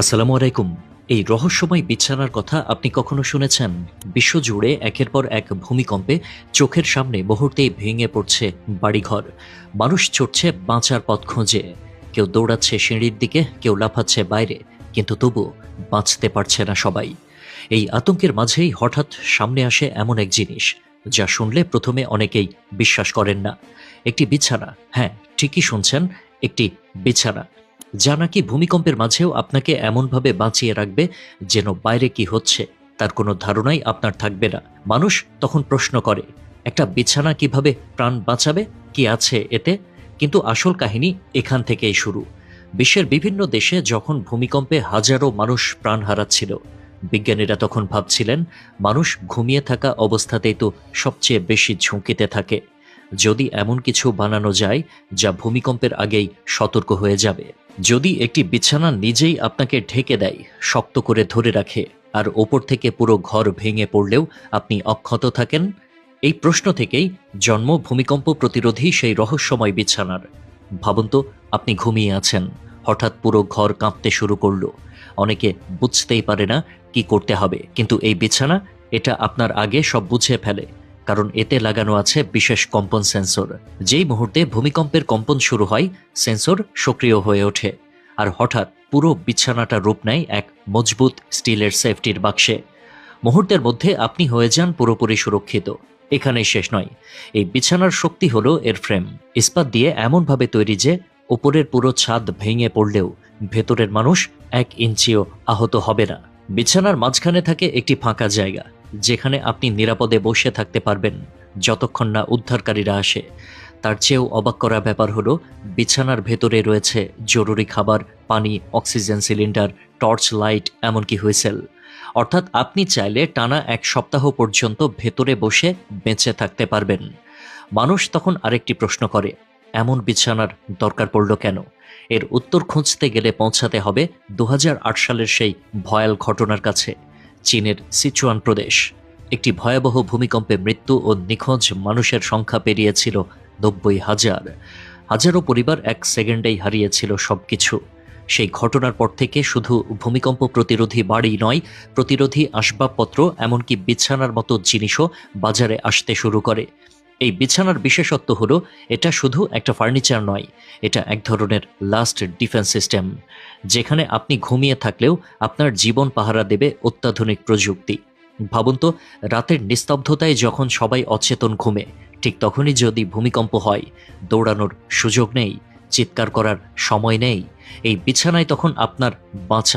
আসসালামু আলাইকুম। এই রহস্যময় বিছানার কথা আপনি কখনো শুনেছেন? বিশ্বজুড়ে একের পর এক ভূমিকম্পে চোখের সামনে মুহূর্তেই ভেঙে পড়ছে বাড়িঘর। মানুষ ছুটছে বাঁচার পথ খুঁজে। কেউ দৌড়াচ্ছে সিঁড়ির দিকে, কেউ লাফাচ্ছে বাইরে, কিন্তু তবু বাঁচতে পারছে না সবাই। এই আতঙ্কের মাঝেই হঠাৎ সামনে আসে এমন এক জিনিস, যা শুনলে প্রথমে অনেকেই বিশ্বাস করেন না। একটি বিছানা, হ্যাঁ, ঠিকই শুনছেন, একটি বিছানা, যা নাকি ভূমিকম্পের মাঝেও আপনাকে এমনভাবে বাঁচিয়ে রাখবে যেন বাইরে কি হচ্ছে তার কোনো ধারণাই আপনার থাকবে না। মানুষ তখন প্রশ্ন করে, একটা বিছানা কিভাবে প্রাণ বাঁচাবে, কি আছে এতে? কিন্তু আসল কাহিনী এখান থেকেই শুরু। বিশ্বের বিভিন্ন দেশে যখন ভূমিকম্পে হাজারো মানুষ প্রাণ হারাচ্ছিল, বিজ্ঞানীরা তখন ভাবছিলেন মানুষ ঘুমিয়ে থাকা অবস্থাতেই তো সবচেয়ে বেশি ঝুঁকিতে থাকে। যদি এমন কিছু বানানো যায় যা ভূমিকম্পের আগেই সতর্ক হয়ে যাবে, যদি একটি বিছানা নিজেই আপনাকে ঢেকে দেয়, শক্ত করে ধরে রাখে, আর ওপর থেকে পুরো ঘর ভেঙে পড়লেও আপনি অক্ষত থাকেন। এই প্রশ্ন থেকেই জন্ম ভূমিকম্প প্রতিরোধী সেই রহস্যময় বিছানার। ভাবুন তো, আপনি ঘুমিয়ে আছেন, হঠাৎ পুরো ঘর কাঁপতে শুরু করলো। অনেকে বুঝতেই পারে না কি করতে হবে, কিন্তু এই বিছানা এটা আপনার আগে সব বুঝে ফেলে। কারণ এতে লাগানো আছে বিশেষ কম্পন সেন্সর। যেই মুহূর্তে ভূমিকম্পের কম্পন শুরু হয়, সেন্সর সক্রিয় হয়ে ওঠে, আর হঠাৎ পুরো বিছানাটা রূপ নেয় এক মজবুত স্টিলের সেফটির বাক্সে। মুহূর্তের মধ্যে আপনি হয়ে যান পুরোপুরি সুরক্ষিত। এখানেই শেষ নয়, এই বিছানার শক্তি হলো এর ফ্রেম। ইস্পাত দিয়ে এমনভাবে তৈরি যে ওপরের পুরো ছাদ ভেঙে পড়লেও ভেতরের মানুষ 1 ইঞ্চিও আহত হবে না। বিছানার মাঝখানে থাকে একটি ফাঁকা জায়গা, যেখানে আপনি নিরাপদে বসে থাকতে পারবেন যতক্ষণ না উদ্ধারকারীরা আসে। তার চেয়েও অবাক করা ব্যাপার হলো, বিছানার ভেতরে রয়েছে জরুরি খাবার, পানি, অক্সিজেন সিলিন্ডার, টর্চ লাইট, এমনকি হুইসেল। অর্থাৎ আপনি চাইলে টানা 1 সপ্তাহ পর্যন্ত ভেতরে বসে বেঁচে থাকতে পারবেন। মানুষ তখন আরেকটি প্রশ্ন করে, এমন বিছানার দরকার পড়ল কেন? এর উত্তর খুঁজতে গেলে পৌঁছাতে হবে 2008 সালের সেই ভয়াল ঘটনার কাছে। চীনের সিচুয়ান প্রদেশ। একটি ভয়াবহ ভূমিকম্পে মৃত্যু ও নিখোঁজ মানুষের সংখ্যা পেরিয়েছিল 90,000। হাজারো পরিবার 1 সেকেন্ডেই হারিয়েছিল সবকিছু। সেই ঘটনার পর থেকে শুধু ভূমিকম্প প্রতিরোধী বাড়ি নয়, প্রতিরোধী আসবাবপত্র, এমনকি বিছানার মতো জিনিসও বাজারে আসতে শুরু করে। এই বিছানার বিশেষত্ব হলো, এটা শুধু একটা ফার্নিচার নয়, এটা এক ধরনের লাস্ট ডিফেন্স সিস্টেম, যেখানে আপনি ঘুমিয়ে থাকলেও আপনার জীবন পাহারা দেবে অত্যাধুনিক প্রযুক্তি। ভাবুন তো, রাতের নিস্তব্ধতায় যখন সবাই অচেতন ঘুমে, ঠিক তখনই যদি ভূমিকম্প হয়, দৌড়ানোর সুযোগ নেই, চিৎকার করার সময় নেই। এই বিছানায় তখন আপনার বাঁচা